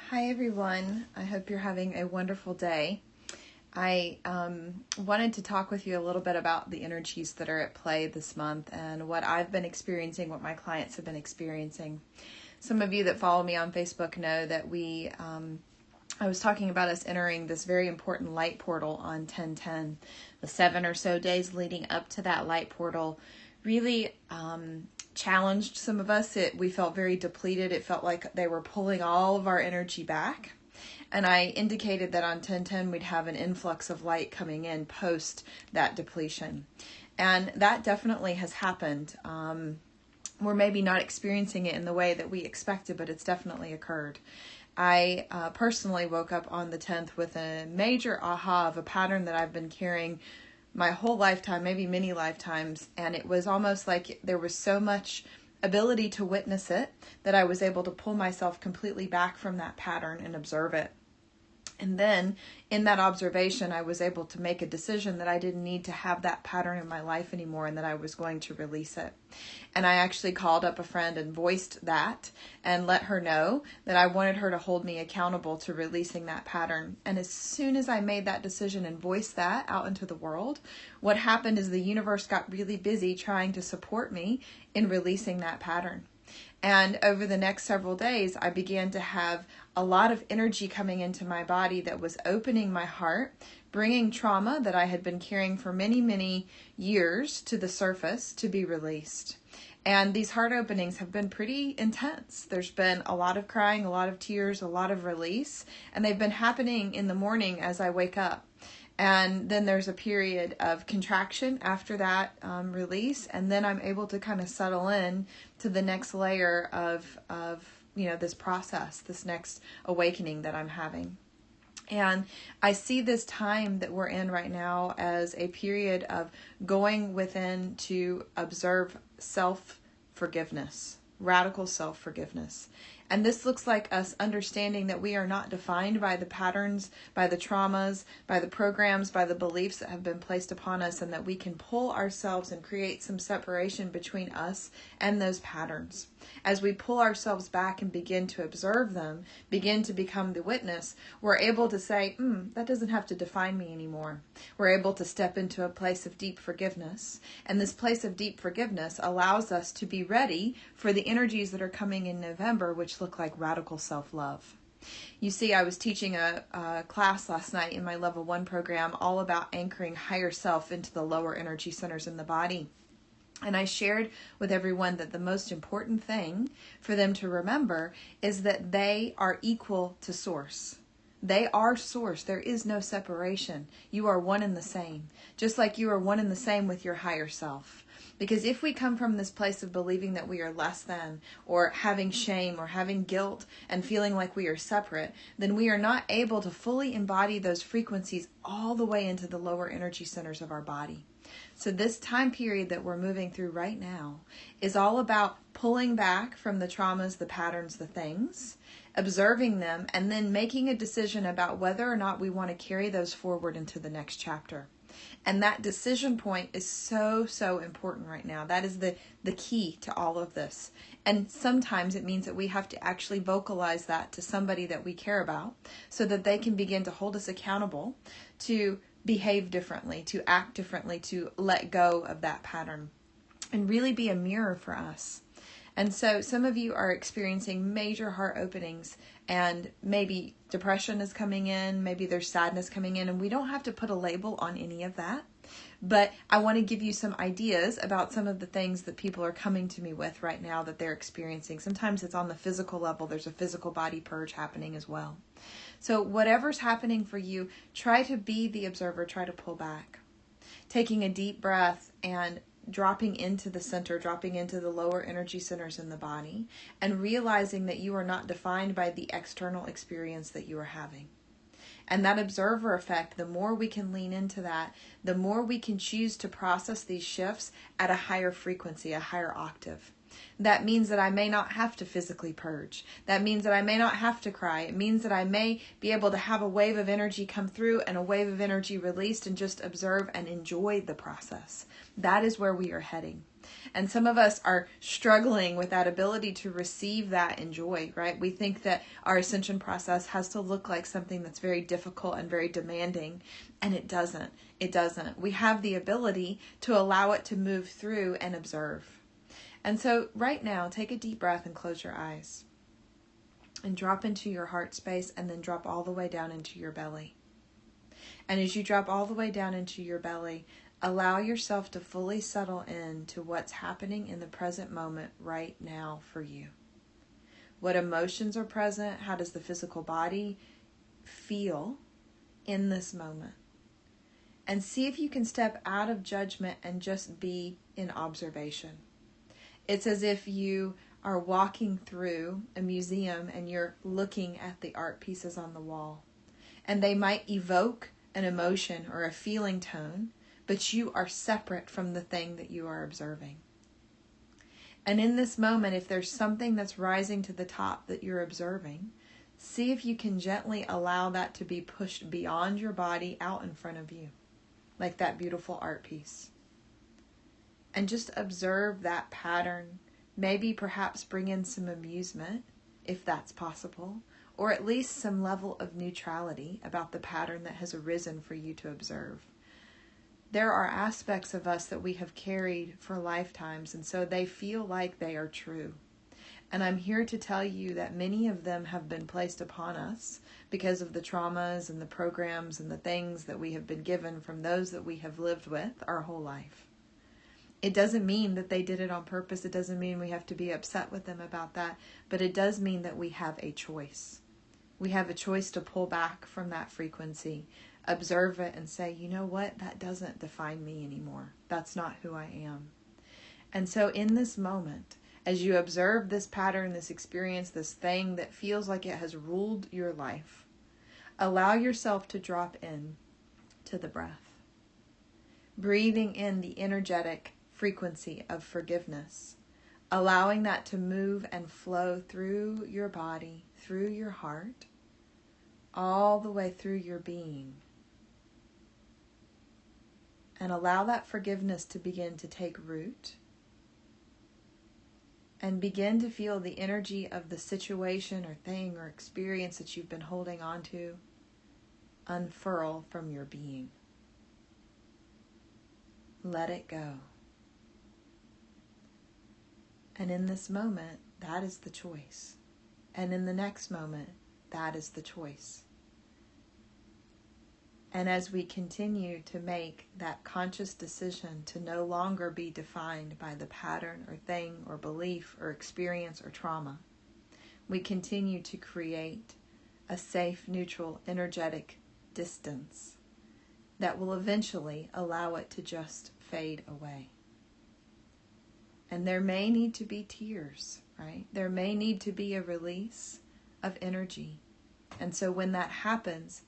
Hi everyone, I hope you're having a wonderful day. I wanted to talk with you a little bit about the energies that are at play this month and what I've been experiencing, what my clients have been experiencing. Some of you that follow me on Facebook know that I was talking about us entering this very important light portal on 10/10. The 7 or so days leading up to that light portal really challenged some of us. We felt very depleted. It felt like they were pulling all of our energy back. And I indicated that on 10/10 we'd have an influx of light coming in post that depletion. And that definitely has happened. We're maybe not experiencing it in the way that we expected, but it's definitely occurred. I personally woke up on the 10th with a major aha of a pattern that I've been carrying my whole lifetime, maybe many lifetimes, and it was almost like there was so much ability to witness it that I was able to pull myself completely back from that pattern and observe it. And then in that observation, I was able to make a decision that I didn't need to have that pattern in my life anymore and that I was going to release it. And I actually called up a friend and voiced that and let her know that I wanted her to hold me accountable to releasing that pattern. And as soon as I made that decision and voiced that out into the world, what happened is the universe got really busy trying to support me in releasing that pattern. And over the next several days, I began to have a lot of energy coming into my body that was opening my heart, bringing trauma that I had been carrying for many, many years to the surface to be released. And these heart openings have been pretty intense. There's been a lot of crying, a lot of tears, a lot of release, and they've been happening in the morning as I wake up. And then there's a period of contraction after that release, and then I'm able to kind of settle in to the next layer of this process, this next awakening that I'm having. And I see this time that we're in right now as a period of going within to observe self-forgiveness, radical self-forgiveness. And this looks like us understanding that we are not defined by the patterns, by the traumas, by the programs, by the beliefs that have been placed upon us, and that we can pull ourselves and create some separation between us and those patterns. As we pull ourselves back and begin to observe them, begin to become the witness, we're able to say, that doesn't have to define me anymore. We're able to step into a place of deep forgiveness. And this place of deep forgiveness allows us to be ready for the energies that are coming in November, which look like radical self-love. You see, I was teaching a class last night in my level 1 program all about anchoring higher self into the lower energy centers in the body. And I shared with everyone that the most important thing for them to remember is that they are equal to source. They are source. There is no separation. You are one and the same, just like you are one and the same with your higher self. Because if we come from this place of believing that we are less than, or having shame, or having guilt, and feeling like we are separate, then we are not able to fully embody those frequencies all the way into the lower energy centers of our body. So this time period that we're moving through right now is all about pulling back from the traumas, the patterns, the things, observing them, and then making a decision about whether or not we want to carry those forward into the next chapter. And that decision point is so, so important right now. That is the key to all of this. And sometimes it means that we have to actually vocalize that to somebody that we care about so that they can begin to hold us accountable to behave differently, to act differently, to let go of that pattern and really be a mirror for us. And so some of you are experiencing major heart openings, and maybe depression is coming in, maybe there's sadness coming in, and we don't have to put a label on any of that. But I want to give you some ideas about some of the things that people are coming to me with right now that they're experiencing. Sometimes it's on the physical level. There's a physical body purge happening as well. So whatever's happening for you, try to be the observer, try to pull back. Taking a deep breath and dropping into the center, dropping into the lower energy centers in the body, and realizing that you are not defined by the external experience that you are having. And that observer effect, the more we can lean into that, the more we can choose to process these shifts at a higher frequency, a higher octave. That means that I may not have to physically purge. That means that I may not have to cry. It means that I may be able to have a wave of energy come through and a wave of energy released and just observe and enjoy the process. That is where we are heading. And some of us are struggling with that ability to receive that in joy, right? We think that our ascension process has to look like something that's very difficult and very demanding, and it doesn't. It doesn't. We have the ability to allow it to move through and observe. And so right now, take a deep breath and close your eyes and drop into your heart space and then drop all the way down into your belly. And as you drop all the way down into your belly, allow yourself to fully settle into what's happening in the present moment right now for you. What emotions are present? How does the physical body feel in this moment? And see if you can step out of judgment and just be in observation. It's as if you are walking through a museum and you're looking at the art pieces on the wall. And they might evoke an emotion or a feeling tone, but you are separate from the thing that you are observing. And in this moment, if there's something that's rising to the top that you're observing, see if you can gently allow that to be pushed beyond your body out in front of you, like that beautiful art piece. And just observe that pattern. Maybe perhaps bring in some amusement, if that's possible, or at least some level of neutrality about the pattern that has arisen for you to observe. There are aspects of us that we have carried for lifetimes, and so they feel like they are true. And I'm here to tell you that many of them have been placed upon us because of the traumas and the programs and the things that we have been given from those that we have lived with our whole life. It doesn't mean that they did it on purpose. It doesn't mean we have to be upset with them about that. But it does mean that we have a choice. We have a choice to pull back from that frequency, observe it, and say, you know what? That doesn't define me anymore. That's not who I am. And so in this moment, as you observe this pattern, this experience, this thing that feels like it has ruled your life, allow yourself to drop in to the breath. Breathing in the energetic frequency of forgiveness, allowing that to move and flow through your body, through your heart, all the way through your being. And allow that forgiveness to begin to take root and begin to feel the energy of the situation or thing or experience that you've been holding on to unfurl from your being. Let it go. And in this moment, that is the choice. And in the next moment, that is the choice. And as we continue to make that conscious decision to no longer be defined by the pattern or thing or belief or experience or trauma, we continue to create a safe, neutral, energetic distance that will eventually allow it to just fade away. And there may need to be tears, right? There may need to be a release of energy. And so when that happens,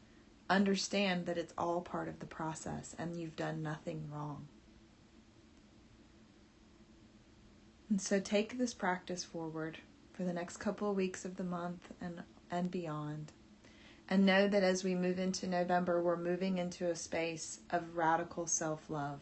understand that it's all part of the process and you've done nothing wrong. And so take this practice forward for the next couple of weeks of the month and beyond. And know that as we move into November, we're moving into a space of radical self-love.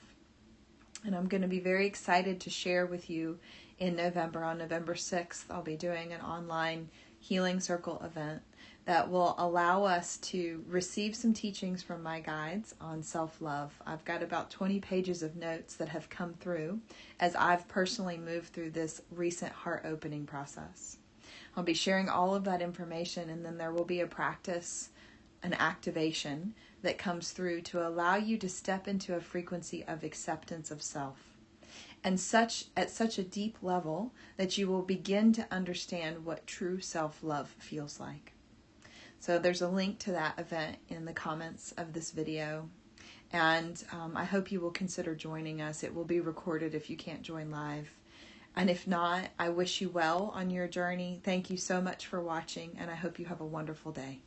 And I'm going to be very excited to share with you in November. On November 6th, I'll be doing an online Healing Circle event that will allow us to receive some teachings from my guides on self-love. I've got about 20 pages of notes that have come through as I've personally moved through this recent heart-opening process. I'll be sharing all of that information, and then there will be a practice, an activation that comes through to allow you to step into a frequency of acceptance of self. And at such a deep level that you will begin to understand what true self-love feels like. So there's a link to that event in the comments of this video. And I hope you will consider joining us. It will be recorded if you can't join live. And if not, I wish you well on your journey. Thank you so much for watching, and I hope you have a wonderful day.